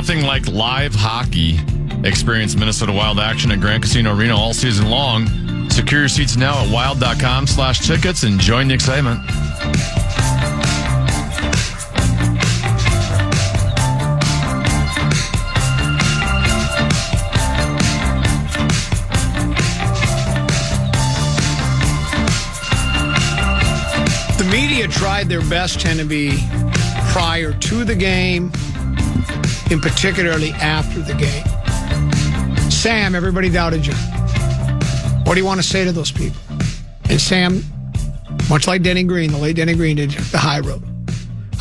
nothing like live hockey. Experience Minnesota Wild action at Grand Casino Arena all season long. Secure your seats now at wild.com/tickets and join the excitement. The media tried their best, Tenneby, prior to the game, and particularly after the game. Sam, everybody doubted you. What do you want to say to those people? And Sam, much like Denny Green, the late Denny Green did the high road.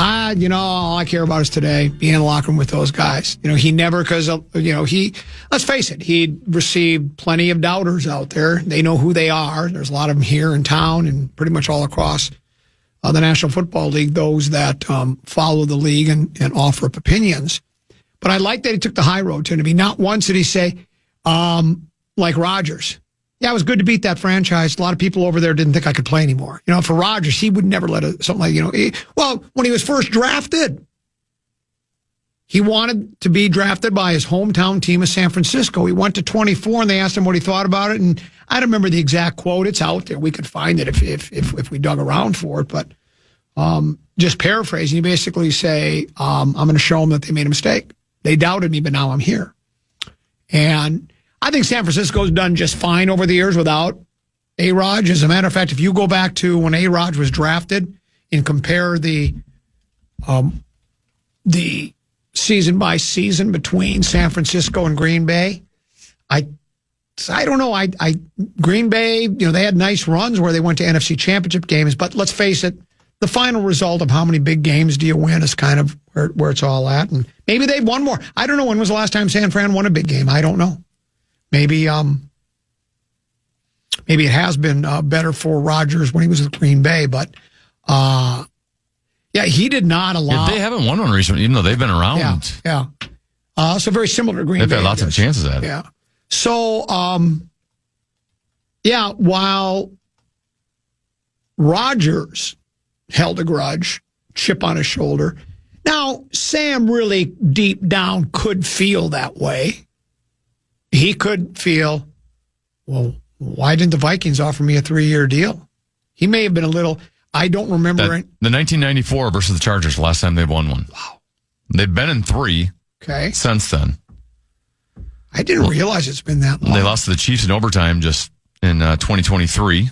All I care about is today, being in the locker room with those guys. He never, because, let's face it, he received plenty of doubters out there. They know who they are. There's a lot of them here in town and pretty much all across the National Football League, those that follow the league and offer up opinions. But I like that he took the high road, Tenneby. Not once did he say, like Rodgers, yeah, it was good to beat that franchise. A lot of people over there didn't think I could play anymore. For Rodgers, he would never let something like, when he was first drafted, he wanted to be drafted by his hometown team of San Francisco. He went to 24, and they asked him what he thought about it. And I don't remember the exact quote. It's out there. We could find it if we dug around for it. But just paraphrasing, you basically say, I'm going to show them that they made a mistake. They doubted me, but now I'm here. And I think San Francisco's done just fine over the years without A-Rod. As a matter of fact, if you go back to when A-Rod was drafted and compare the season by season between San Francisco and Green Bay, I don't know. Green Bay, they had nice runs where they went to NFC Championship games, but let's face it, the final result of how many big games do you win is kind of where it's all at. And maybe they've won more. I don't know. When was the last time San Fran won a big game? I don't know. Maybe it has been better for Rodgers when he was with Green Bay, but he did not allow. They haven't won one recently, even though they've been around. Yeah. So very similar to Green Bay. They've had lots of chances at it. Yeah. So, while Rodgers held a grudge, chip on his shoulder. Now, Sam really deep down could feel that way. He could feel, well, why didn't the Vikings offer me a 3-year deal? He may have been a little, I don't remember. The 1994 versus the Chargers, last time they've won one. Wow. They've been in 3 since then. I didn't realize it's been that long. They lost to the Chiefs in overtime just in 2023.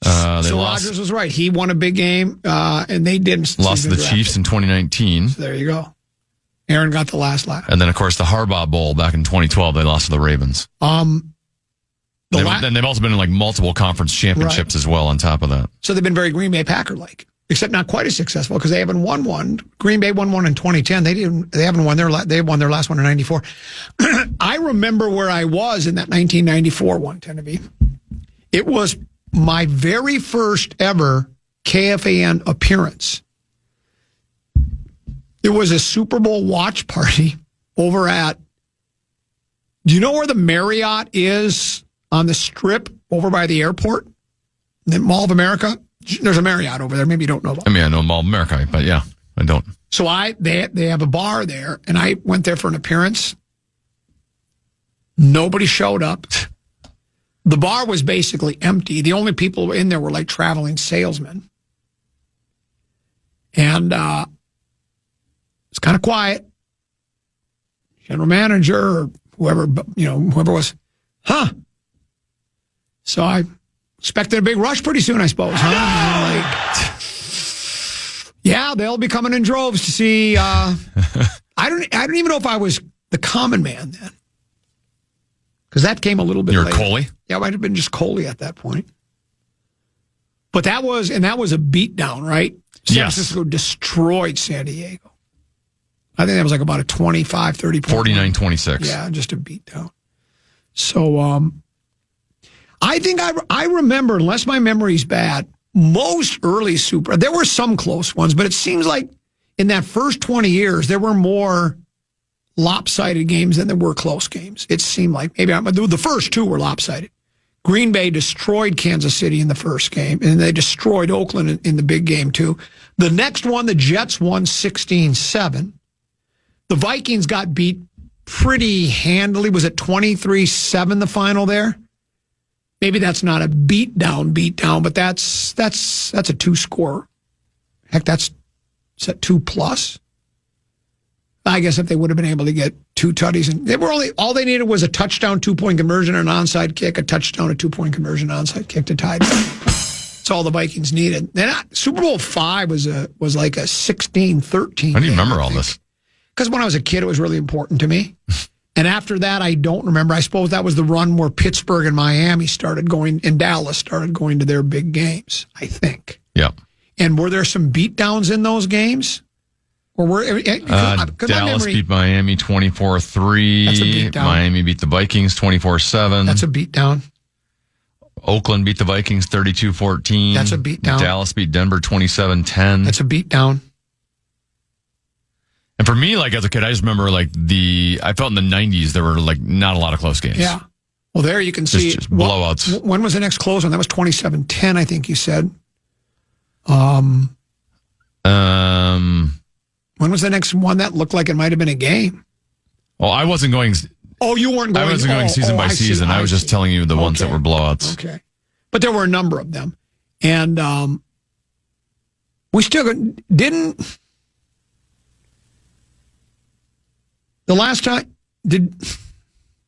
Rodgers was right. He won a big game, and they didn't. Lost to the Chiefs in 2019. So there you go. Aaron got the last laugh. And then, of course, the Harbaugh Bowl back in 2012, they lost to the Ravens. Then they've also been in multiple conference championships as well on top of that. So they've been very Green Bay Packer-like, except not quite as successful because they haven't won one. Green Bay won one in 2010. They haven't won they won their last one in 94. I remember where I was in that 1994 one, Tenneby. It was my very first ever KFAN appearance. It was a Super Bowl watch party over at, do you know where the Marriott is on the Strip over by the airport? The Mall of America? There's a Marriott over there. Maybe you don't know about it. I know Mall of America, but yeah, I don't. So they have a bar there, and I went there for an appearance. Nobody showed up. The bar was basically empty. The only people in there were traveling salesmen. And it's kind of quiet. General manager or whoever was, So I expected a big rush pretty soon, I suppose, they'll be coming in droves to see. I don't even know if I was the common man then. Because that came a little bit later. You were Coley? Yeah, I might have been just Coley at that point. But that was a beatdown, right? San Francisco destroyed San Diego. I think that was about a 25, 30 point. 49-26. Yeah, just a beatdown. So I think I remember, unless my memory's bad, most early there were some close ones, but it seems like in that first 20 years, there were more lopsided games than there were close games. It seemed like the first 2 were lopsided. Green Bay destroyed Kansas City in the first game, and they destroyed Oakland in the big game, too. The next one, the Jets won 16-7. The Vikings got beat pretty handily. Was it 23-7 the final there? Maybe that's not a beat down, but that's a 2-score. Heck, that's a 2+. I guess if they would have been able to get 2 tutties, and they were all they needed was a touchdown, 2-point conversion, an onside kick, a touchdown, a 2-point conversion, onside kick to tie it. That's all the Vikings needed. Then Super Bowl V was like a 16-13. How do you remember all this? Because when I was a kid, it was really important to me. And after that, I don't remember. I suppose that was the run where Pittsburgh and Miami and Dallas started going to their big games, I think. Yeah. And were there some beatdowns in those games? Or Dallas beat Miami 24-3. That's a beatdown. Miami beat the Vikings 24-7. That's a beatdown. Oakland beat the Vikings 32-14. That's a beatdown. Dallas beat Denver 27-10. That's a beatdown. And for me, like as a kid, I just remember I felt in the 90s there were like not a lot of close games. Yeah. Well, there you can see just blowouts. When was the next close one? That was 27-10, I think you said. When was the next one that looked like it might have been a game? Well, I wasn't going. Oh, you weren't going. I wasn't going season by season. I was just telling you the ones that were blowouts. Okay, but there were a number of them, and we still didn't. The last time did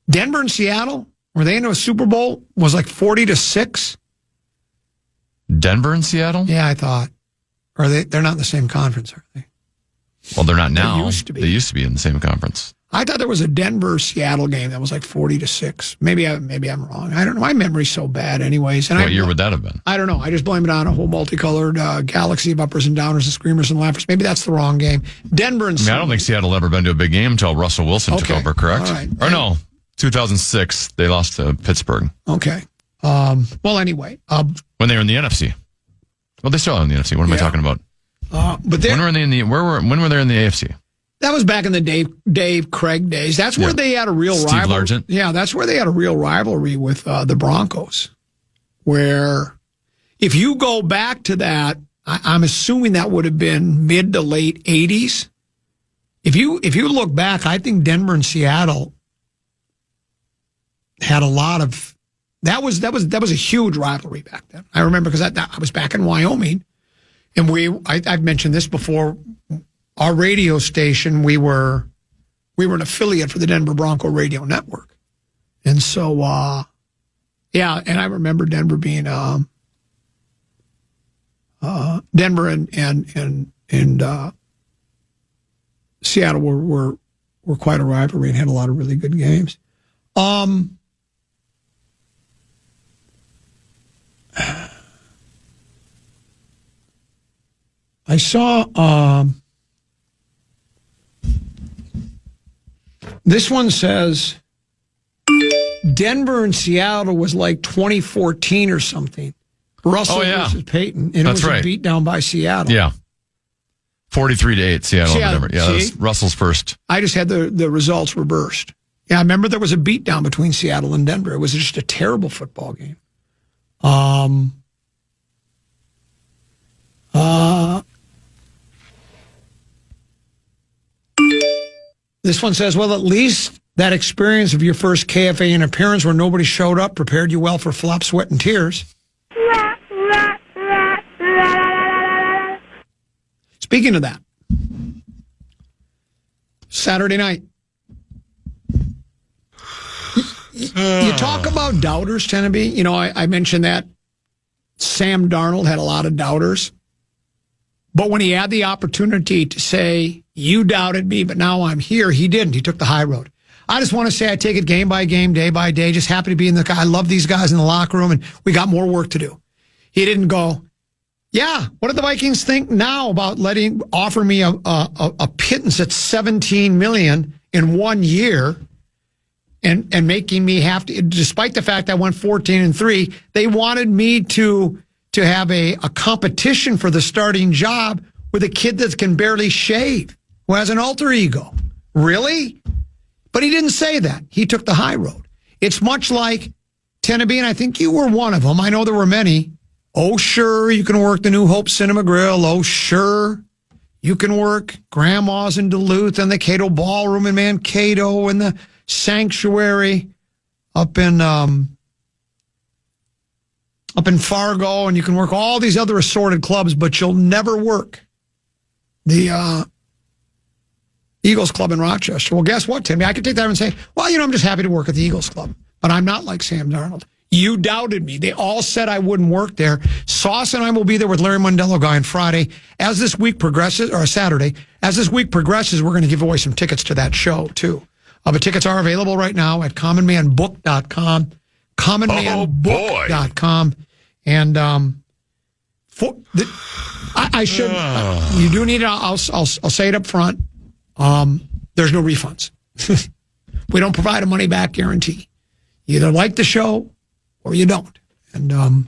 Denver and Seattle were they into a Super Bowl was like 40-6. Denver and Seattle? Yeah, I thought. Or they're not in the same conference, are they? Well, they're not now. They used to be. They used to be in the same conference. I thought there was a Denver-Seattle game that was like 40-6. Maybe I'm wrong. I don't know. My memory's so bad anyways. And what year would that have been? I don't know. I just blame it on a whole multicolored galaxy of uppers and downers and screamers and laughers. Maybe that's the wrong game. Denver and I don't think Seattle ever been to a big game until Russell Wilson took over, correct? All right. Or no, 2006, they lost to Pittsburgh. Okay. Well, anyway. When they were in the NFC. Well, they still are in the NFC. What am I talking about? But when were they in the when were they in the AFC? That was back in the Dave Craig days. That's where they had a real rivalry. Largent. Yeah, that's where they had a real rivalry with the Broncos. Where, if you go back to that, I'm assuming that would have been mid to late 80s. If you look back, I think Denver and Seattle had a lot of. That was a huge rivalry back then. I remember because I was back in Wyoming, and I've mentioned this before. Our radio station, we were an affiliate for the Denver Bronco Radio Network. And so, and I remember Denver being, Denver and Seattle were quite a rivalry and had a lot of really good games. I saw, this one says Denver and Seattle was like 2014 or something. Russell versus Peyton. And That's it was right. a beat down by Seattle. Yeah. 43-8, Seattle. Denver. Yeah, that was Russell's first. I just had the results reversed. Yeah, I remember there was a beat down between Seattle and Denver. It was just a terrible football game. This one says, well, at least that experience of your first KFAN appearance where nobody showed up prepared you well for flop, sweat, and tears. Speaking of that, Saturday night. You talk about doubters, Teneby. You know, I mentioned that Sam Darnold had a lot of doubters. But when he had the opportunity to say, you doubted me, but now I'm here, he didn't. He took the high road. I just want to say I take it game by game, day by day. Just happy to be in the I love these guys in the locker room, and we got more work to do. He didn't go, yeah, what do the Vikings think now about offer me a pittance at $17 million in 1 year and making me have to, despite the fact I went 14-3, they wanted me to have a competition for the starting job with a kid that can barely shave, who has an alter ego. Really? But he didn't say that. He took the high road. It's much like Teneby, and I think you were one of them. I know there were many. Oh, sure, you can work the New Hope Cinema Grill. Oh, sure, You can work Grandma's in Duluth and the Cato Ballroom in Mankato and the Sanctuary up in Fargo, and you can work all these other assorted clubs, but you'll never work the Eagles Club in Rochester. Well, guess what, Timmy? I could take that and say, well, I'm just happy to work at the Eagles Club, but I'm not like Sam Darnold. You doubted me. They all said I wouldn't work there. Sauce and I will be there with Larry Mondello Guy on Friday. As this week progresses, or Saturday, as this week progresses, we're going to give away some tickets to that show, too. But tickets are available right now at commonmanbook.com. Commonmanbook.com. And I should, you do need it. I'll say it up front. There's no refunds. We don't provide a money back guarantee. You either like the show or you don't. And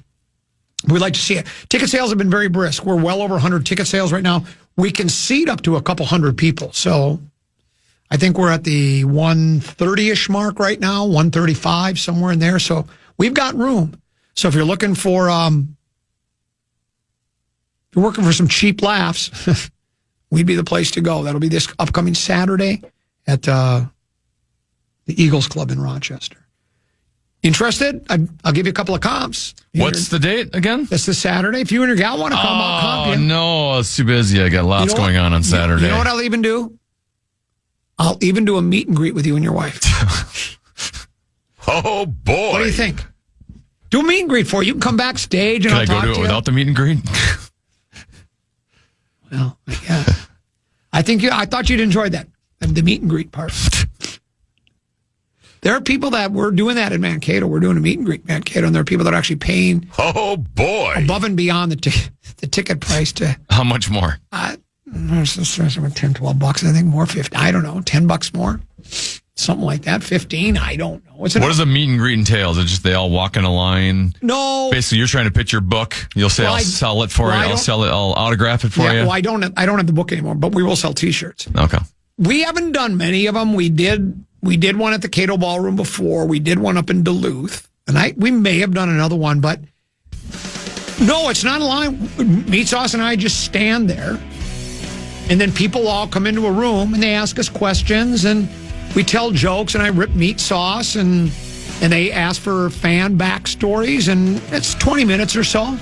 we'd like to see it. Ticket sales have been very brisk. We're well over 100 ticket sales right now. We can seat up to a couple hundred people. So I think we're at the 130-ish mark right now, 135, somewhere in there. So we've got room. So if you're looking for, if you're working for some cheap laughs, we'd be the place to go. That'll be this upcoming Saturday at the Eagles Club in Rochester. Interested? I'll give you a couple of comps. What's the date again? It's this Saturday. If you and your gal want to come, I'll comp you. No, it's too busy. I got lots going on Saturday. You know what I'll even do? I'll even do a meet and greet with you and your wife. Oh, boy. What do you think? Do a meet and greet for you. You can come backstage and I'll talk to you. Can I go to it without the meet and greet? Well, yeah. I thought you'd enjoy that, the meet and greet part. There are people that we're doing that in Mankato. We're doing a meet and greet in Mankato, and there are people that are actually paying above and beyond the ticket price to. How much more? $10, $12, I think more, 50. I don't know, $10 more, something like that. 15, I don't know. What does a meet and greet entail? Is it just they all walk in a line? No. Basically, you're trying to pitch your book. You'll say, I'll sell it for you. I'll sell it. I'll autograph it for you. Well, I don't have the book anymore, but we will sell T-shirts. Okay. We haven't done many of them. We did one at the Cato Ballroom before. We did one up in Duluth, and we may have done another one, but no, it's not a line. Meat Sauce and I just stand there, and then people all come into a room and they ask us questions, and we tell jokes, and I rip Meat Sauce, and they ask for fan backstories, and it's 20 minutes or so.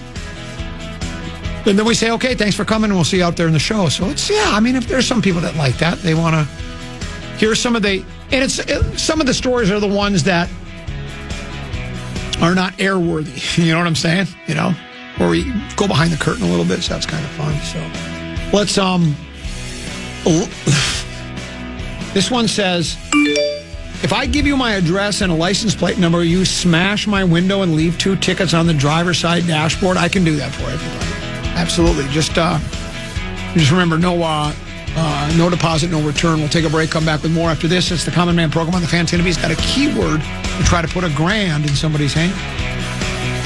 And then we say, okay, thanks for coming, and we'll see you out there in the show. So if there's some people that like that, they want to hear some of some of the stories are the ones that are not airworthy. You know what I'm saying? Where we go behind the curtain a little bit, so that's kind of fun. So let's, this one says, if I give you my address and a license plate number, you smash my window and leave 2 tickets on the driver's side dashboard, I can do that for everybody. Absolutely. Just remember, no deposit, no return. We'll take a break, come back with more after this. It's the Common Man program on the Fan. He's got a keyword to try to put $1,000 in somebody's hand.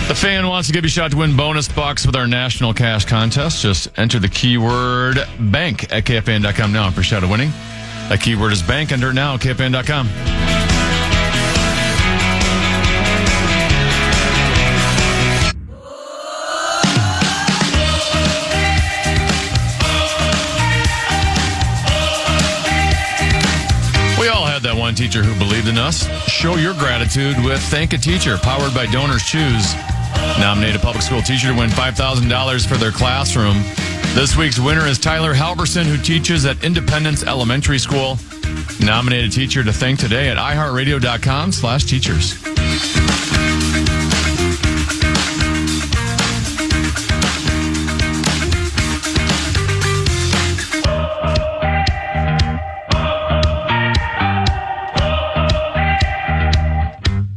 The Fan wants to give you a shot to win bonus bucks with our national cash contest. Just enter the keyword bank at KFAN.com now for a shot of winning. That keyword is bank. Enter it now at KFAN.com. That one teacher who believed in us. Show your gratitude with Thank a Teacher, powered by Donors Choose. Nominate a public school teacher to win $5,000 for their classroom. This week's winner is Tyler Halverson, who teaches at Independence Elementary School. Nominate a teacher to thank today at iHeartRadio.com/teachers.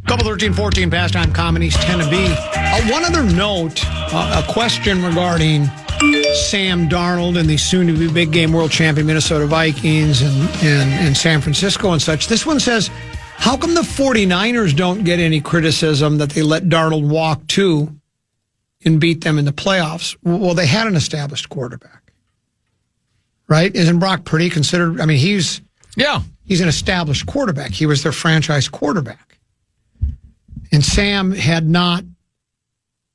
Couple 13-14 pastime comedies tend to be. One other note, a question regarding Sam Darnold and the soon-to-be big game world champion Minnesota Vikings and San Francisco and such. This one says, how come the 49ers don't get any criticism that they let Darnold walk to and beat them in the playoffs? Well, they had an established quarterback, right? Isn't Brock Purdy considered? I mean, he's an established quarterback. He was their franchise quarterback. And Sam had not,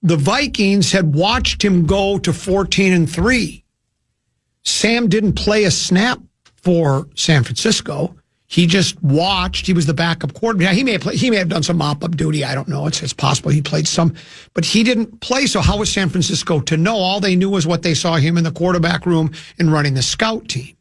the Vikings had watched him go to 14-3. Sam didn't play a snap for San Francisco. He just watched. He was the backup quarterback. He may have done some mop-up duty. I don't know. It's possible he played some, but he didn't play. So how was San Francisco to know? All they knew was what they saw him in the quarterback room and running the scout team.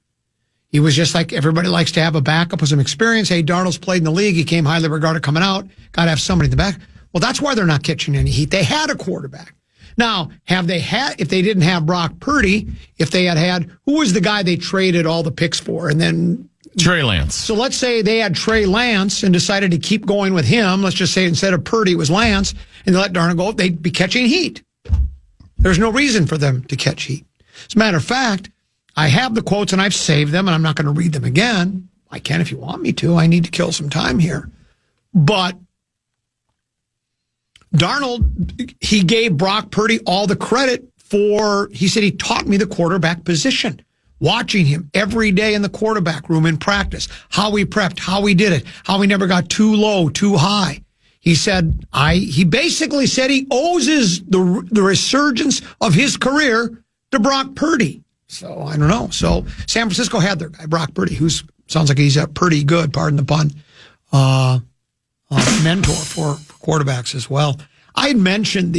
He was just like everybody likes to have a backup with some experience. Hey, Darnold's played in the league. He came highly regarded coming out. Got to have somebody in the back. Well, that's why they're not catching any heat. They had a quarterback. Now, if they didn't have Brock Purdy, if they had, who was the guy they traded all the picks for? And then Trey Lance. So let's say they had Trey Lance and decided to keep going with him. Let's just say instead of Purdy, it was Lance, and they let Darnold go. They'd be catching heat. There's no reason for them to catch heat. As a matter of fact, I have the quotes and I've saved them, and I'm not going to read them again. I can if you want me to. I need to kill some time here. But Darnold, he gave Brock Purdy all the credit for, he said he taught me the quarterback position. Watching him every day in the quarterback room in practice, how he prepped, how he did it, how he never got too low, too high. He said, he basically said he owes the resurgence of his career to Brock Purdy. So I don't know. So San Francisco had their guy, Brock Purdy, who sounds like he's a pretty good, pardon the pun, mentor for quarterbacks as well. I had mentioned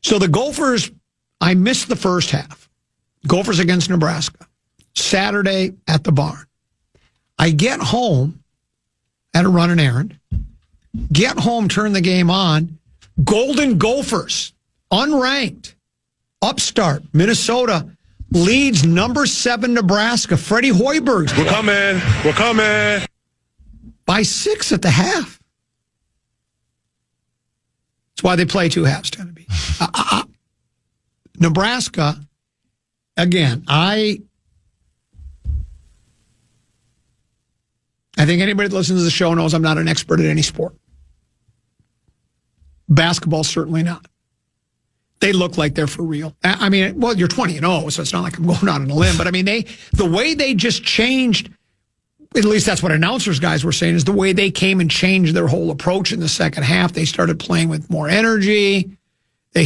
so the Gophers, I missed the first half. Gophers against Nebraska. Saturday at the barn. I get home, had to run an errand. Get home, turn the game on. Golden Gophers, unranked, upstart, Minnesota, leads number 7 Nebraska. Freddie Hoiberg. We're coming. By 6 at the half. That's why they play 2 halves, tend to be. Nebraska, again, I think anybody that listens to the show knows I'm not an expert at any sport. Basketball, certainly not. They look like they're for real. I mean, well, you're 20-0, so it's not like I'm going out on a limb. But I mean, the way they just changed, at least that's what announcers guys were saying, is the way they came and changed their whole approach in the second half. They started playing with more energy. They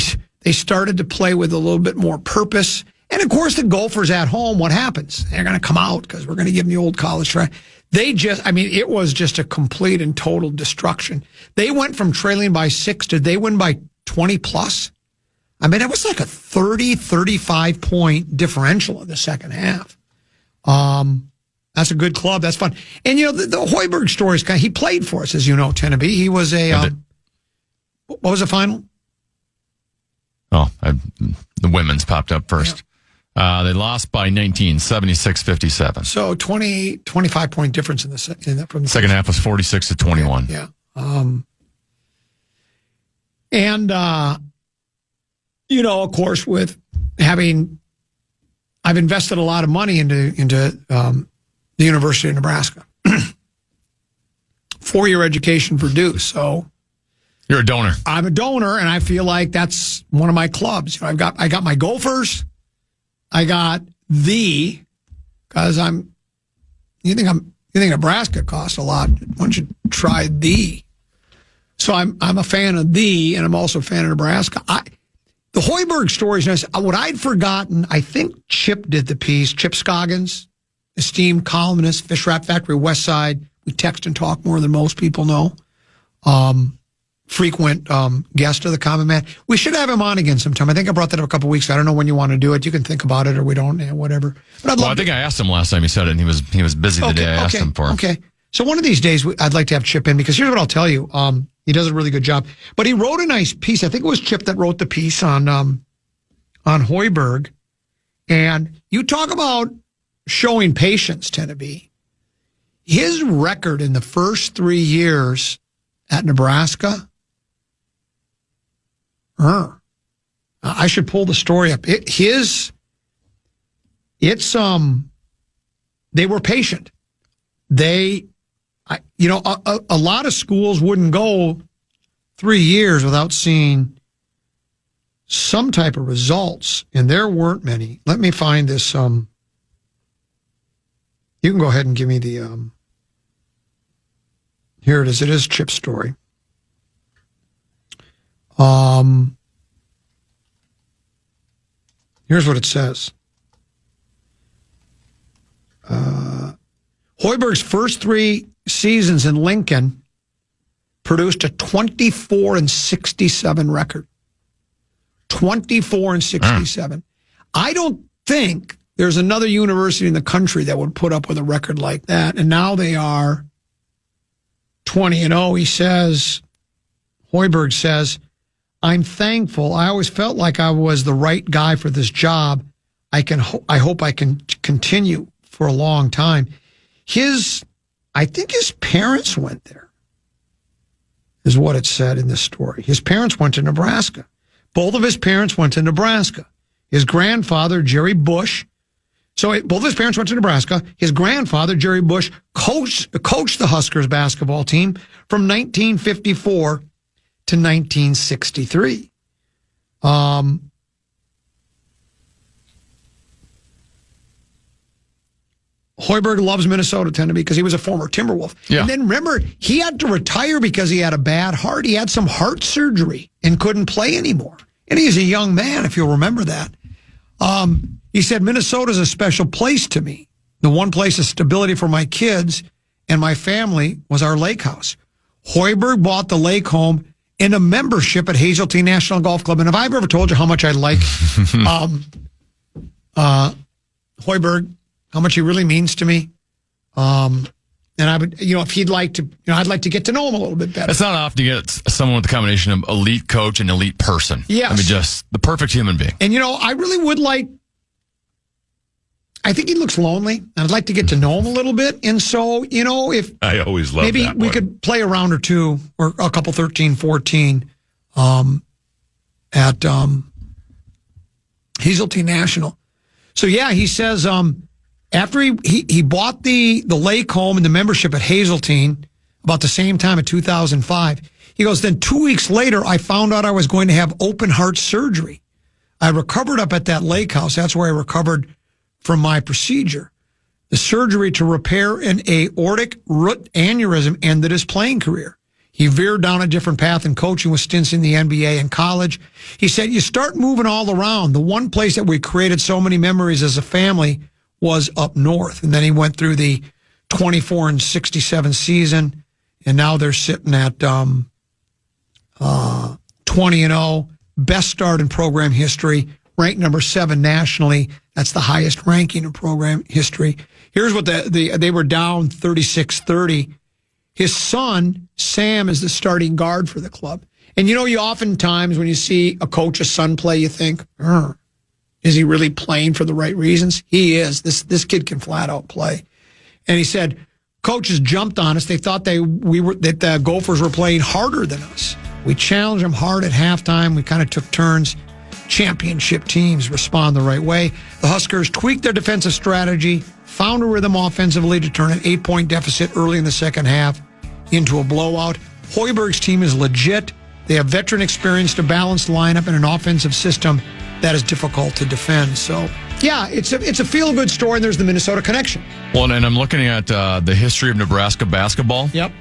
started to play with a little bit more purpose. And, of course, the Gophers at home, what happens? They're going to come out because we're going to give them the old college try. It was just a complete and total destruction. They went from trailing by 6 to they win by 20-plus. I mean, it was like a 30, 35-point differential in the second half. That's a good club. That's fun. And, the Hoiberg story is he played for us, as you know, Tennessee. He was what was the final? The women's popped up first. Yeah. They lost by 19, 76-57. So 25-point difference in from the second half was 46-21. Yeah. Of course, with I've invested a lot of money into the University of Nebraska. 4-year education for Deuce. So you're a donor. I'm a donor, and I feel like that's one of my clubs. I got my Gophers. I got because you think Nebraska costs a lot. Why don't you try the? So I'm a fan of and I'm also a fan of Nebraska. The Hoiberg story is nice. What I'd forgotten, I think Chip did the piece. Chip Scoggins, esteemed columnist, Fish Wrap Factory, West Side. We text and talk more than most people know. Frequent guest of the Common Man. We should have him on again sometime. I think I brought that up a couple of weeks ago. I don't know when you want to do it. You can think about it or we don't, whatever. But I think I asked him last time he said it, and he was busy the day I asked him for. Okay. So one of these days, I'd like to have Chip in because here's what I'll tell you. He does a really good job. But he wrote a nice piece. I think it was Chip that wrote the piece on Hoiberg. And you talk about showing patience, Tennessee. His record in the first 3 years at Nebraska, I should pull the story up. They were patient. A lot of schools wouldn't go 3 years without seeing some type of results, and there weren't many. Let me find this. You can go ahead and give me the. Here it is. It is Chip's story. Here's what it says. Hoiberg's first 3 seasons in Lincoln produced a 24-67 record. 24-67. I don't think there's another university in the country that would put up with a record like that. And now they are 20-0. He says, Hoiberg says, I'm thankful. I always felt like I was the right guy for this job. I hope I can continue for a long time. I think his parents went there, is what it said in this story. His parents went to Nebraska. Both of his parents went to Nebraska. His grandfather, Jerry Bush. So both of his parents went to Nebraska. His grandfather, Jerry Bush, coached the Huskers basketball team from 1954 to 1963. Hoiberg loves Minnesota, tend to be, because he was a former Timberwolf. Yeah. And then remember, he had to retire because he had a bad heart. He had some heart surgery and couldn't play anymore. And he's a young man, if you'll remember that. He said, Minnesota's a special place to me. The one place of stability for my kids and my family was our lake house. Hoiberg bought the lake home and a membership at Hazeltine National Golf Club. And if I've ever told you how much I like Hoiberg, how much he really means to me. And I would, if he'd like to, I'd like to get to know him a little bit better. It's not often you get someone with a combination of elite coach and elite person. Yes. I mean, just the perfect human being. And, I really would I think he looks lonely, and I'd like to get to know him a little bit. And so, if I always love maybe that we one. could play a round or two, or a couple 13-14 at Hazeltine National. So, yeah, he says after he bought the lake home and the membership at Hazeltine about the same time in 2005, he goes, then 2 weeks later, I found out I was going to have open heart surgery. I recovered up at that lake house. That's where I recovered from my procedure. The surgery to repair an aortic root aneurysm ended his playing career. He veered down a different path in coaching with stints in the NBA and college. He said, you start moving all around. The one place that we created so many memories as a family was up north. And then he went through the 24-67 season, and now they're sitting at 20-0, best start in program history, ranked number 7 nationally. That's the highest ranking in program history. Here's what they were down 36-30. His son, Sam, is the starting guard for the club. And you oftentimes when you see a coach's son play, you think, is he really playing for the right reasons? He is. This kid can flat out play. And he said, coaches jumped on us. They thought that the Gophers were playing harder than us. We challenged them hard at halftime. We kind of took turns. Championship teams respond the right way. The Huskers tweaked their defensive strategy, found a rhythm offensively to turn an 8-point deficit early in the second half into a blowout. Hoiberg's team is legit. They have veteran experience, a balanced lineup, and an offensive system that is difficult to defend. So, yeah, it's a feel-good story, and there's the Minnesota connection. Well, and I'm looking at the history of Nebraska basketball. Yep.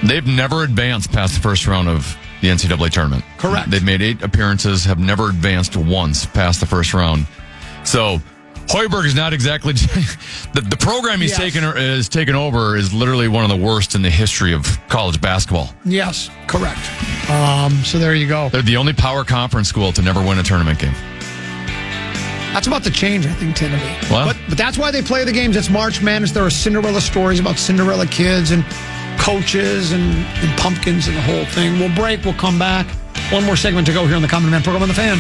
They've never advanced past the first round of the NCAA tournament. Correct. They've made 8 appearances, have never advanced once past the first round. So Hoiberg is not exactly the program he's taken over is literally one of the worst in the history of college basketball. Yes, correct. So there you go. They're the only power conference school to never win a tournament game. That's about to change, I think, Tennessee. Well, but that's why they play the games. It's March Madness. There are Cinderella stories about Cinderella kids and coaches and pumpkins and the whole thing. We'll break. We'll come back. One more segment to go here on the Common Man program on The Fan.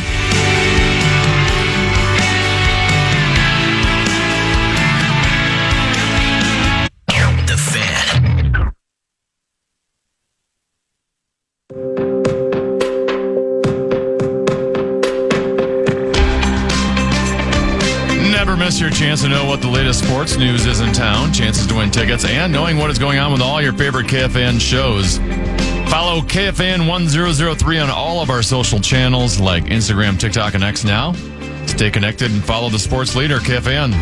The Fan. Never miss your chance to know what the latest sports news is in town, chances to win tickets, and knowing what is going on with all your favorite KFAN shows. Follow KFAN 1003 on all of our social channels like Instagram, TikTok, and X now. Stay connected and follow the sports leader, KFAN.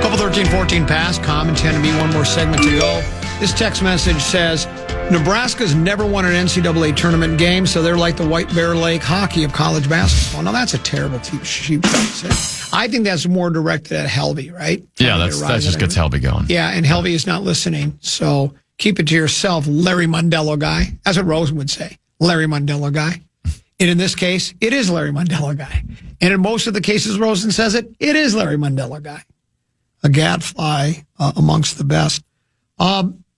Couple 13-14 pass. Common 10 to me. One more segment to go. This text message says, Nebraska's never won an NCAA tournament game, so they're like the White Bear Lake hockey of college basketball. Now, that's a terrible sheep shot to say. I think that's more directed at Helvey, right? Yeah, that just gets Helvey going. Yeah, and Helvey is not listening, so keep it to yourself, Larry Mondello guy. That's what Rosen would say, Larry Mondello guy. And in this case, it is Larry Mondello guy. And in most of the cases Rosen says it is Larry Mondello guy. A gadfly amongst the best.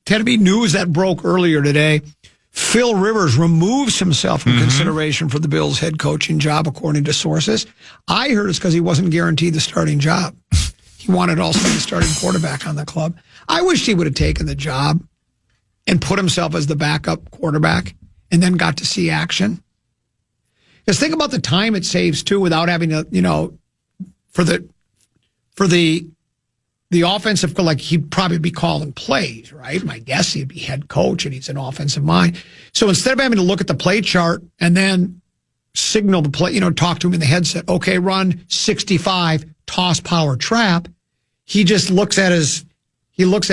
Tennessee news that broke earlier today. Phil Rivers removes himself from consideration for the Bills' head coaching job, according to sources. I heard it's because he wasn't guaranteed the starting job. He wanted also to be the starting quarterback on the club. I wish he would have taken the job and put himself as the backup quarterback and then got to see action. Because think about the time it saves, too, without having to, for the offensive, like he'd probably be calling plays, right? My guess he'd be head coach and he's an offensive mind. So instead of having to look at the play chart and then signal the play, talk to him in the headset, okay, run 65, toss, power, trap. He just looks at his, he probably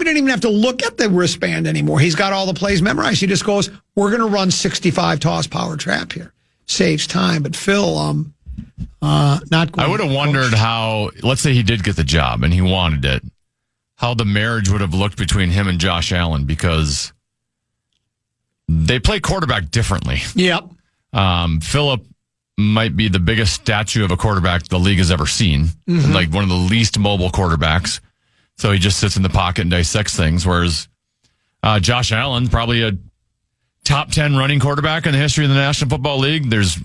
didn't even have to look at the wristband anymore. He's got all the plays memorized. He just goes, we're going to run 65, toss, power, trap here. Saves time. But Phil, not going. I would have wondered how, let's say he did get the job and he wanted it, how the marriage would have looked between him and Josh Allen, because they play quarterback differently. Yep. Phillip might be the biggest statue of a quarterback the league has ever seen, like one of the least mobile quarterbacks. So he just sits in the pocket and dissects things, whereas Josh Allen, probably a top 10 running quarterback in the history of the National Football League. He's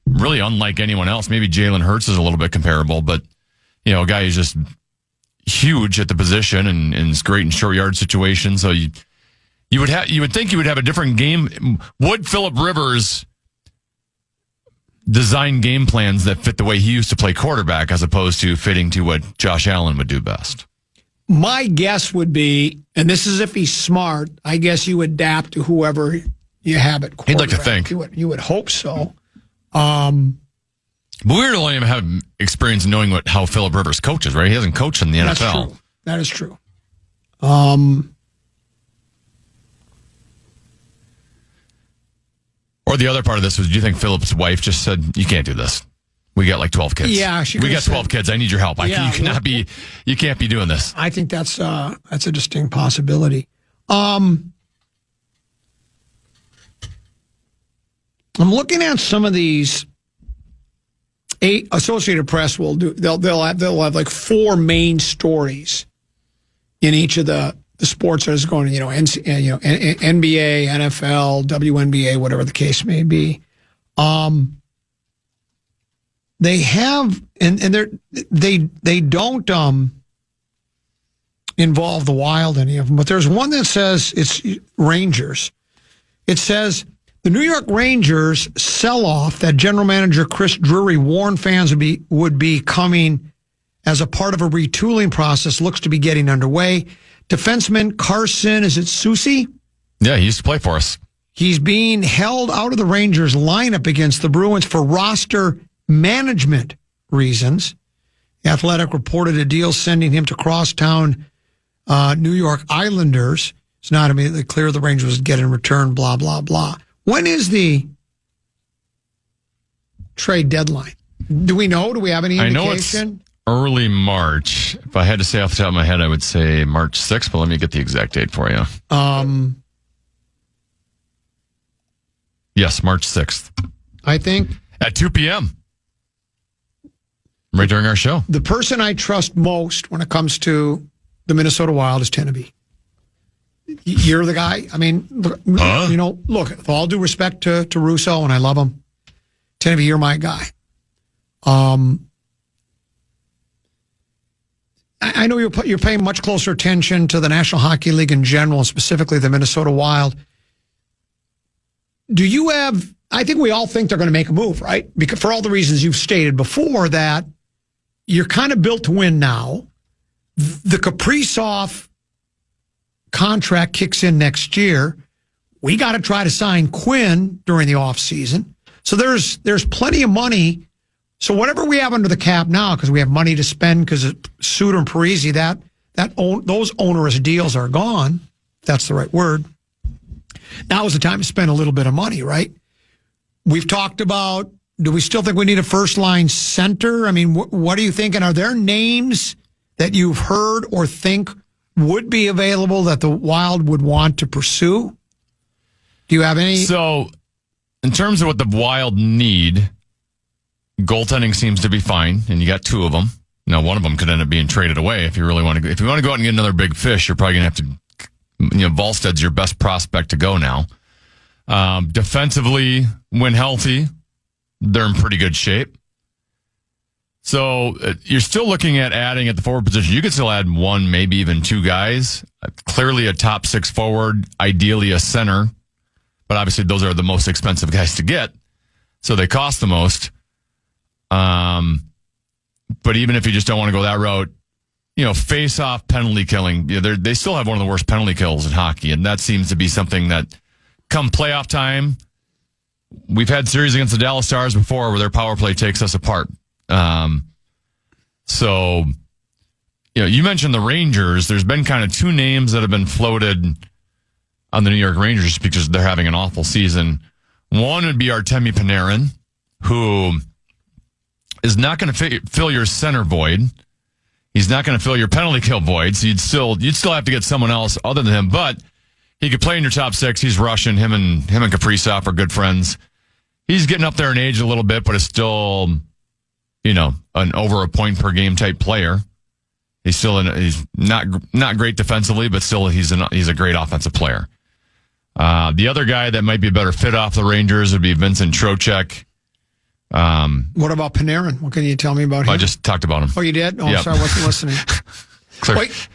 really unlike anyone else. Maybe Jalen Hurts is a little bit comparable, but a guy who's just huge at the position and is great in short yard situations. So you would think you would have a different game. Would Phillip Rivers design game plans that fit the way he used to play quarterback as opposed to fitting to what Josh Allen would do best? My guess would be, and this is if he's smart, I guess you adapt to whoever you have at quarterback. He'd like to think. You would hope so. But we don't even have experience knowing how Phillip Rivers coaches, right? He hasn't coached in the NFL. True. That is true. Or the other part of this was, do you think Phillip's wife just said, you can't do this? We got like 12 kids. Yeah, we got 12 kids. I need your help. Yeah, You can't be doing this. I think that's a distinct possibility. I'm looking at some of these. Associated Press will do. They'll have like 4 main stories in each of the sports that is going. NBA, NFL, WNBA, whatever the case may be. They have, and they don't involve the Wild, any of them. But there's one that says it's Rangers. It says the New York Rangers sell-off that general manager Chris Drury warned fans would be coming as a part of a retooling process looks to be getting underway. Defenseman Carson, is it Soucy? Yeah, he used to play for us. He's being held out of the Rangers lineup against the Bruins for roster management reasons. The Athletic reported a deal sending him to crosstown New York Islanders. It's not immediately clear the Rangers would get in return, blah, blah, blah. When is the trade deadline? Do we know? Do we have any indication? I know it's early March. If I had to say off the top of my head, I would say March 6th, but let me get the exact date for you. Yes, March 6th. I think. At 2 p.m. Right during our show. The person I trust most when it comes to the Minnesota Wild is Tenneby. You're the guy. I mean, look, with all due respect to Russo, and I love him, Tenneby, you're my guy. I know you're paying much closer attention to the National Hockey League in general, and specifically the Minnesota Wild. Do you have, I think we all think they're going to make a move, right? Because for all the reasons you've stated before, that you're kind of built to win now. The Kaprizov contract kicks in next year. We got to try to sign Quinn during the offseason. So there's plenty of money. So whatever we have under the cap now, because we have money to spend because of Suter and Parisi, those onerous deals are gone. If that's the right word. Now is the time to spend a little bit of money, right? We've talked about, do we still think we need a first-line center? I mean, what are you thinking? Are there names that you've heard or think would be available that the Wild would want to pursue? Do you have any? So, in terms of what the Wild need, goaltending seems to be fine, and you got 2 of them. Now, one of them could end up being traded away if you really want to. If you want to go out and get another big fish, you're probably going to have to. Volsted's your best prospect to go now. Defensively, when healthy, they're in pretty good shape. So you're still looking at adding at the forward position. You could still add 1, maybe even 2 guys. Clearly a top 6 forward, ideally a center. But obviously those are the most expensive guys to get. So they cost the most. But even if you just don't want to go that route, face-off penalty killing, they still have one of the worst penalty kills in hockey, and that seems to be something that, come playoff time, we've had series against the Dallas Stars before where their power play takes us apart. So, you mentioned the Rangers. There's been kind of 2 names that have been floated on the New York Rangers because they're having an awful season. One would be Artemi Panarin, who is not going to fill your center void. He's not going to fill your penalty kill void, so you'd still have to get someone else other than him. But he could play in your top 6. He's Russian. Him and Kaprizov are good friends. He's getting up there in age a little bit, but is still, an over a point per game type player. He's still he's not great defensively, but still he's a great offensive player. The other guy that might be a better fit off the Rangers would be Vincent Trocheck. What about Panarin? What can you tell me about him? I just talked about him. Oh, you did? Oh, Yep. I'm sorry, I wasn't listening. Wait.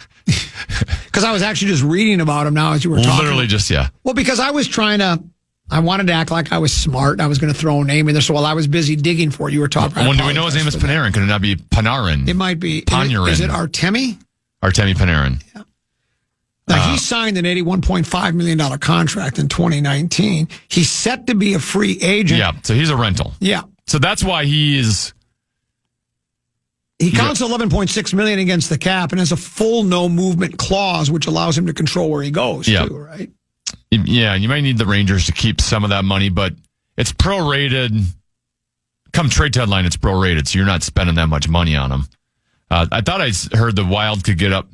Because I was actually just reading about him now as you were talking. Literally just, yeah. Well, because I wanted to act like I was smart. I was going to throw a name in there. So while I was busy digging for it, you were talking. When do we know his name is Panarin? Could it not be Panarin? It might be. Panarin. Is it Artemi? Artemi Panarin. Yeah. Now, he signed an $81.5 million contract in 2019. He's set to be a free agent. Yeah, so he's a rental. Yeah. So that's why he counts $11.6 million against the cap and has a full no movement clause, which allows him to control where he goes, too, right? Yeah, you might need the Rangers to keep some of that money, but it's prorated. Come trade deadline, it's prorated, so you're not spending that much money on them. I thought I heard the Wild could get up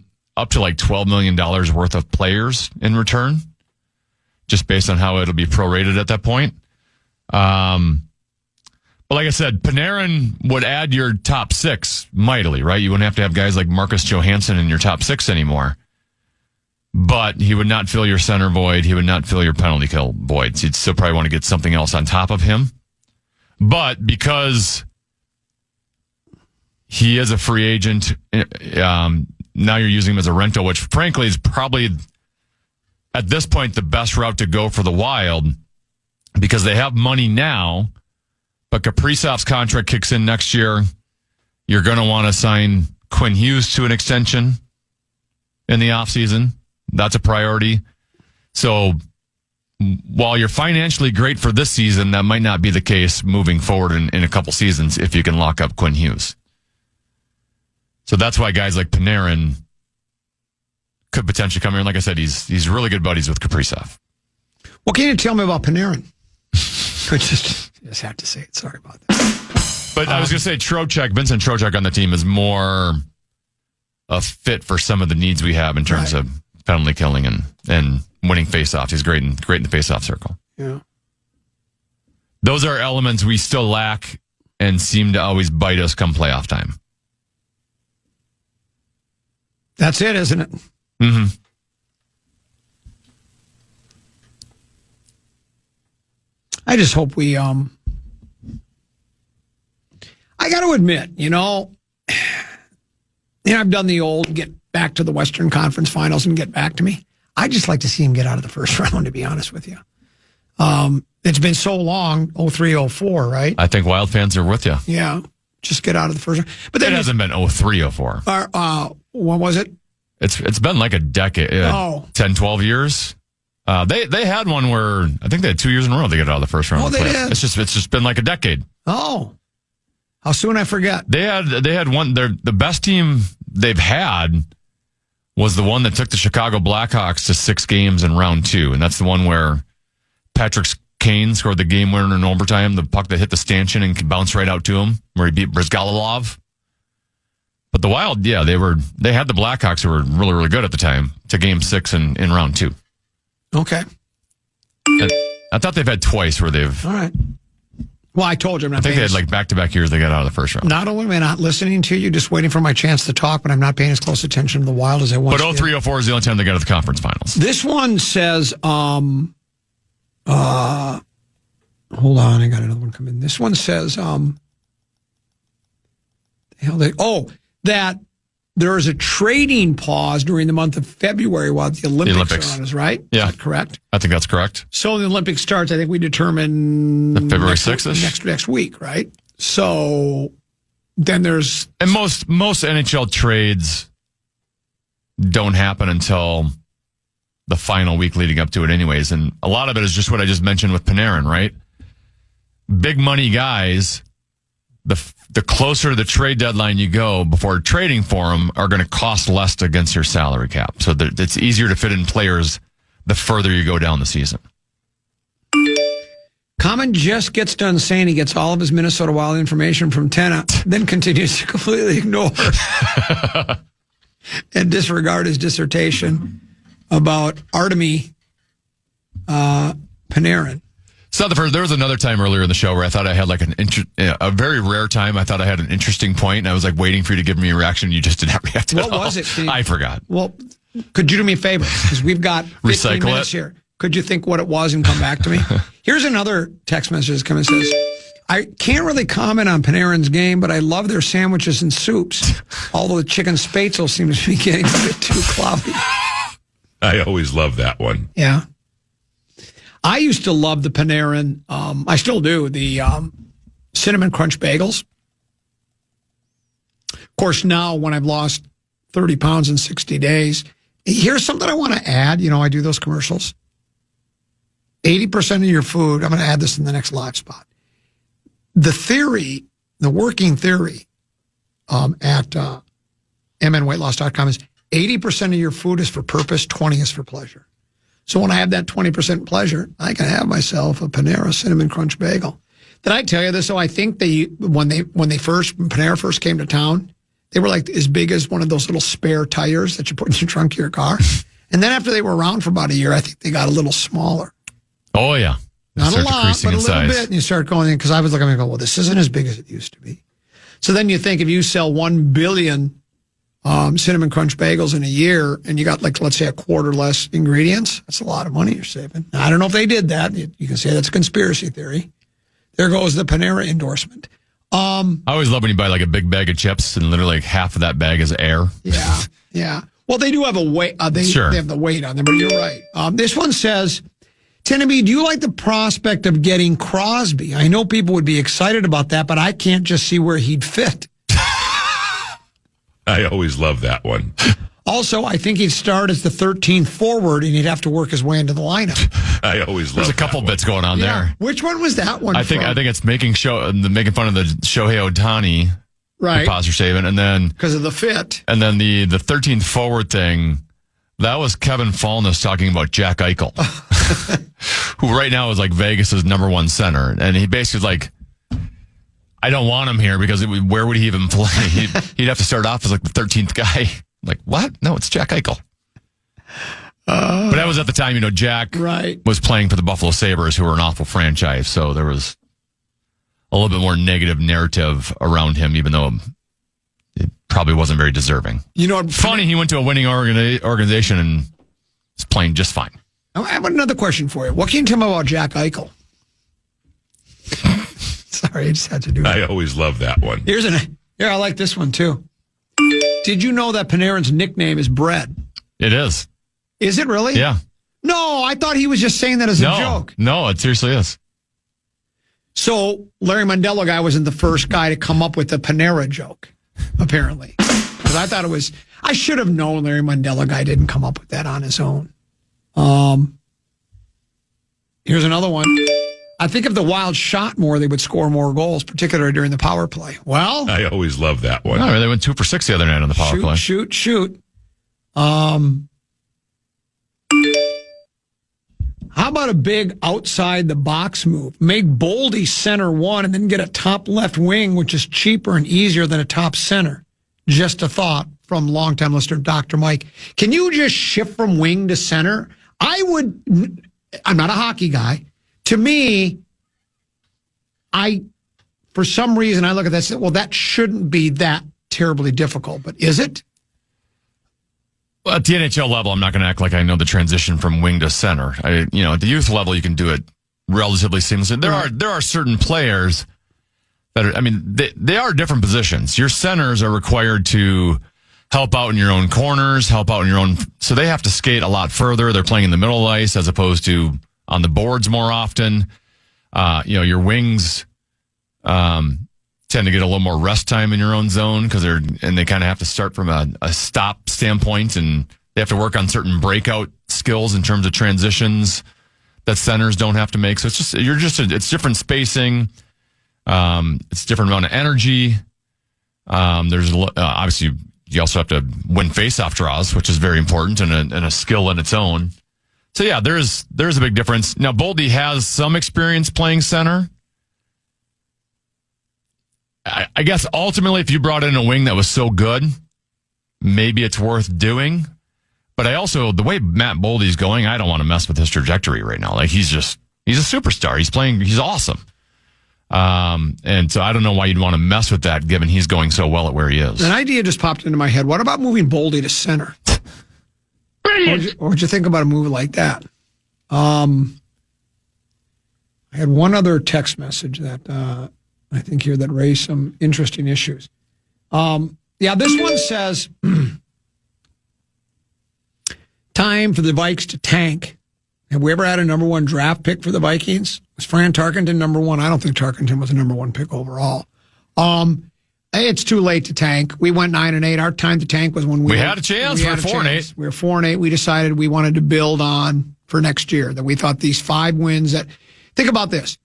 to like $12 million worth of players in return, just based on how it'll be prorated at that point. But like I said, Panarin would add your top 6 mightily, right? You wouldn't have to have guys like Marcus Johansson in your top 6 anymore. But he would not fill your center void. He would not fill your penalty kill voids. You'd still probably want to get something else on top of him. But because he is a free agent, now you're using him as a rental, which frankly is probably at this point the best route to go for the Wild because they have money now, but Kaprizov's contract kicks in next year. You're going to want to sign Quinn Hughes to an extension in the offseason. That's a priority. So while you're financially great for this season, that might not be the case moving forward in a couple seasons if you can lock up Quinn Hughes. So that's why guys like Panarin could potentially come here. And like I said, he's really good buddies with Kaprizov. What can you tell me about Panarin? I just have to say it. Sorry about that. But I was going to say Vincent Trocheck on the team is more a fit for some of the needs we have in terms of penalty killing and winning faceoffs. He's great in the faceoff circle. Yeah. Those are elements we still lack and seem to always bite us come playoff time. That's it, isn't it? Mm-hmm. I just hope we, I got to admit, I've done the old get back to the Western Conference Finals and get back to me. I just like to see him get out of the first round, to be honest with you. It's been so long, 03, 04, right? I think Wild fans are with you. Yeah. Just get out of the first round. But then it hasn't been 03, 04. What was it? It's been like a decade, 10, 12 years. They had one where I think they had 2 years in a row they get out of the first round. Oh, they did. It's just been like a decade. Oh, how soon I forget. They had one. They're the best team they've had was the one that took the Chicago Blackhawks to 6 games in round 2. And that's the one where Patrick Kane scored the game winner in overtime, the puck that hit the stanchion and bounced right out to him, where he beat Brizgalov. But the Wild, yeah, they had the Blackhawks who were really, really good at the time to game 6 in round 2. Okay. And I thought they've had twice where they've... All right. Well, I told you I'm not I think they had like back-to-back years they got out of the first round. Not only am I not listening to you, just waiting for my chance to talk, but I'm not paying as close attention to the Wild as I once But did. 03-04 is the only time they got to the conference finals. This one says, hold on, I got another one coming. This one says, that there is a trading pause during the month of February while the Olympics are on us, right? Yeah. Is that correct? I think that's correct. So the Olympics starts, I think we determine February 6th-ish? next week, right? So then there's... And most NHL trades don't happen until the final week leading up to it anyways. And a lot of it is just what I just mentioned with Panarin, right? Big money guys, the closer to the trade deadline you go before trading for them are going to cost less against your salary cap. So that it's easier to fit in players the further you go down the season. Common just gets done saying he gets all of his Minnesota Wild information from Tenna, then continues to completely ignore and disregard his dissertation about Artemi Panarin. So there was another time earlier in the show where I thought I had like a very rare time. I thought I had an interesting point, and I was like waiting for you to give me a reaction. You just did not react at all. What was it? I forgot. Well, could you do me a favor? Because we've got 15 minutes here. Could you think what it was and come back to me? Here's another text message that's come and says, I can't really comment on Panarin's game, but I love their sandwiches and soups, although the chicken spatzel seems to be getting a bit too cloudy. I always love that one. Yeah. I used to love the Panarin, I still do, the Cinnamon Crunch Bagels. Of course, now when I've lost 30 pounds in 60 days, here's something I want to add. You know, I do those commercials. 80% of your food, I'm going to add this in the next live spot. The theory, the working theory at mnweightloss.com is 80% of your food is for purpose, 20 is for pleasure. So when I have that 20% pleasure, I can have myself a Panera Cinnamon Crunch Bagel. Did I tell you this? So I think when Panera first came to town, they were like as big as one of those little spare tires that you put in the trunk of your car. And then after they were around for about a year, I think they got a little smaller. Oh, yeah. Not a lot, but a little bit. And you start going in, because I was looking and go, well, this isn't as big as it used to be. So then you think if you sell 1 billion Cinnamon Crunch Bagels in a year, and you got, like, let's say a quarter less ingredients, that's a lot of money you're saving. Now, I don't know if they did that. You can say that's a conspiracy theory. There goes the Panera endorsement. I always love when you buy like a big bag of chips and literally like half of that bag is air. Yeah, yeah. Well, they do have a weight. They have the weight on them, but you're right. This one says, Tenneby, do you like the prospect of getting Crosby? I know people would be excited about that, but I can't just see where he'd fit. I always love that one. Also, I think he'd start as the 13th forward, and he'd have to work his way into the lineup. I always love. There's a couple bits going on there. Which one was that one? I think it's making fun of the Shohei Ohtani, right? Posture statement, and then because of the fit, and then the 13th forward thing. That was Kevin Fallness talking about Jack Eichel, who right now is like Vegas's number one center, and he basically is like, I don't want him here because where would he even play? He'd have to start off as like the 13th guy. Like, what? No, it's Jack Eichel. But that was at the time, Jack was playing for the Buffalo Sabres, who were an awful franchise. So there was a little bit more negative narrative around him, even though it probably wasn't very deserving. Funny, he went to a winning organization and is playing just fine. I have another question for you. What can you tell me about Jack Eichel? Sorry, I just had to do it. I always love that one. Here, I like this one too. Did you know that Panarin's nickname is Bread? It is. Is it really? Yeah. No, I thought he was just saying that as a joke. No, it seriously is. So Larry Mondello guy wasn't the first guy to come up with the Panera joke, apparently. Because I thought I should have known Larry Mondello guy didn't come up with that on his own. Here's another one. I think if the Wild shot more, they would score more goals, particularly during the power play. Well, I always love that one. No, they went 2 for 6 the other night on the power play. Shoot. How about a big outside the box move? Make Boldy center one and then get a top left wing, which is cheaper and easier than a top center. Just a thought from longtime listener Dr. Mike. Can you just shift from wing to center? I'm not a hockey guy. To me, for some reason, I look at that and say, well, that shouldn't be that terribly difficult, but is it? Well, at the NHL level, I'm not going to act like I know the transition from wing to center. At the youth level, you can do it relatively seamlessly. There are certain players that are, they are different positions. Your centers are required to help out in your own corners, help out in your own, so they have to skate a lot further. They're playing in the middle of the ice as opposed to on the boards more often. Your wings, tend to get a little more rest time in your own zone because they kind of have to start from a stop standpoint, and they have to work on certain breakout skills in terms of transitions that centers don't have to make. So it's different spacing. It's different amount of energy. There's obviously you also have to win faceoff draws, which is very important and a skill in its own. So yeah, there's a big difference. Now Boldy has some experience playing center. I guess ultimately, if you brought in a wing that was so good, maybe it's worth doing. But the way Matt Boldy's going, I don't want to mess with his trajectory right now. Like he's a superstar. He's awesome. And so I don't know why you'd want to mess with that given he's going so well at where he is. An idea just popped into my head. What about moving Boldy to center? Brilliant. What would you think about a move like that? I had one other text message that, I think here that raised some interesting issues. This one says, time for the Vikes to tank. Have we ever had a number one draft pick for the Vikings? Was Fran Tarkenton number one? I don't think Tarkenton was a number one pick overall. It's too late to tank. We went 9-8. Our time to tank was when we had a chance. We were 4-8. We were 4-8. We decided we wanted to build on for next year. That we thought these 5 wins think about this.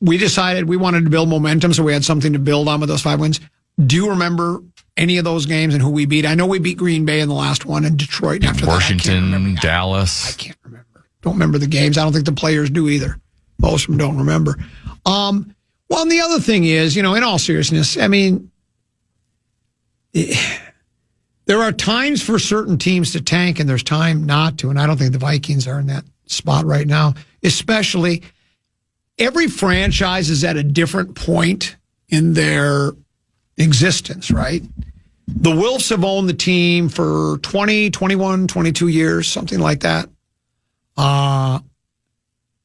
We decided we wanted to build momentum, so we had something to build on with those 5 wins. Do you remember any of those games and who we beat? I know we beat Green Bay in the last one and Detroit after Washington, that. Dallas. I can't remember. Don't remember the games. I don't think the players do either. Most of them don't remember. And the other thing is, in all seriousness, there are times for certain teams to tank and there's time not to, and I don't think the Vikings are in that spot right now, especially. Every franchise is at a different point in their existence, right? The Wilfs have owned the team for 20, 21, 22 years, something like that.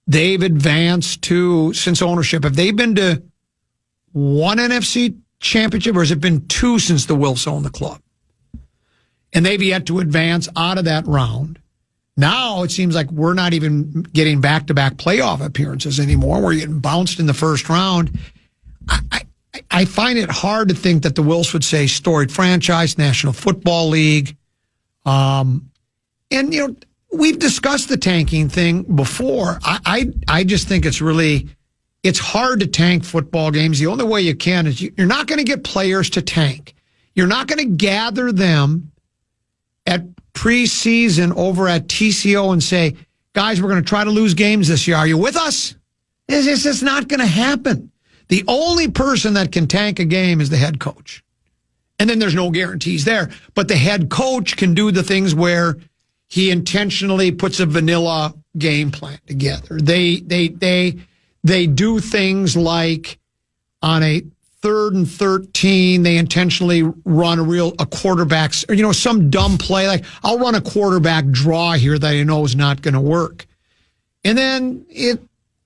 They've advanced since ownership. Have they been to one NFC championship or has it been 2 since the Wilfs owned the club? And they've yet to advance out of that round. Now it seems like we're not even getting back-to-back playoff appearances anymore. We're getting bounced in the first round. I find it hard to think that the Wilfs would say storied franchise, National Football League. We've discussed the tanking thing before. I just think it's hard to tank football games. The only way you can is you're not going to get players to tank. You're not going to gather them at preseason over at TCO and say, guys, we're going to try to lose games this year. Are you with us? It's just not going to happen. The only person that can tank a game is the head coach. And then there's no guarantees there. But the head coach can do the things where he intentionally puts a vanilla game plan together. They do things like on a 3rd and 13, they intentionally run a quarterback, or, some dumb play. Like, I'll run a quarterback draw here that I know is not going to work. And then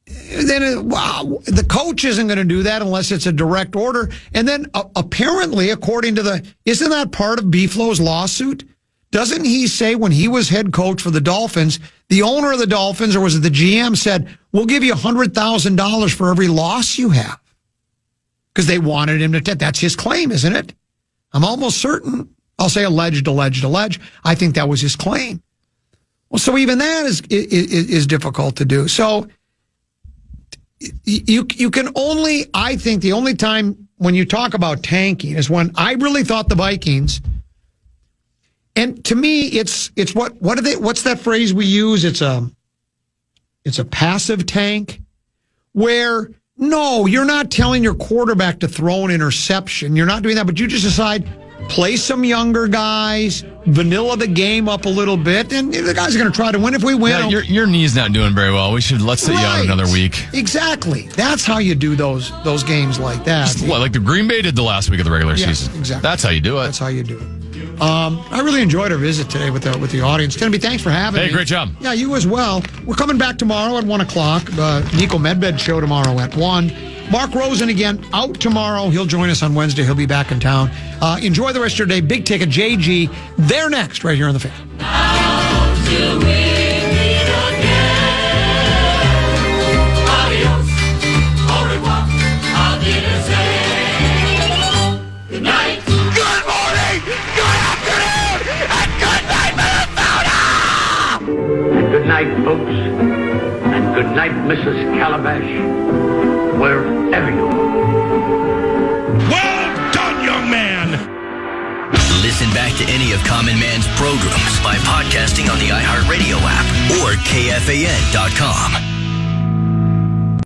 the coach isn't going to do that unless it's a direct order. And then apparently, according to isn't that part of Beeflo's lawsuit? Doesn't he say when he was head coach for the Dolphins, the owner of the Dolphins, or was it the GM, said, we'll give you $100,000 for every loss you have? Because they wanted him to. That's his claim, isn't it? I'm almost certain. I'll say alleged. I think that was his claim. Well, so even that is difficult to do. So you can only, I think the only time when you talk about tanking is when I really thought the Vikings, And to me, it's what's that phrase we use? It's a passive tank where, no, you're not telling your quarterback to throw an interception. You're not doing that, but you just decide, play some younger guys, vanilla the game up a little bit, and the guys are going to try to win. If we win, your knee's not doing very well. Let's sit you out another week. Exactly. That's how you do those games like that. Like the Green Bay did the last week of the regular season. Exactly. That's how you do it. That's how you do it. I really enjoyed our visit today with the audience. Kennedy, thanks for having me. Hey, great job. Yeah, you as well. We're coming back tomorrow at 1 o'clock. Nico Medved show tomorrow at 1. Mark Rosen again out tomorrow. He'll join us on Wednesday. He'll be back in town. Enjoy the rest of your day. Big Ticket, JG. They're next right here on The Fan. Good night, folks, and good night, Mrs. Calabash, wherever you are. Well done, young man! Listen back to any of Common Man's programs by podcasting on the iHeartRadio app or KFAN.com.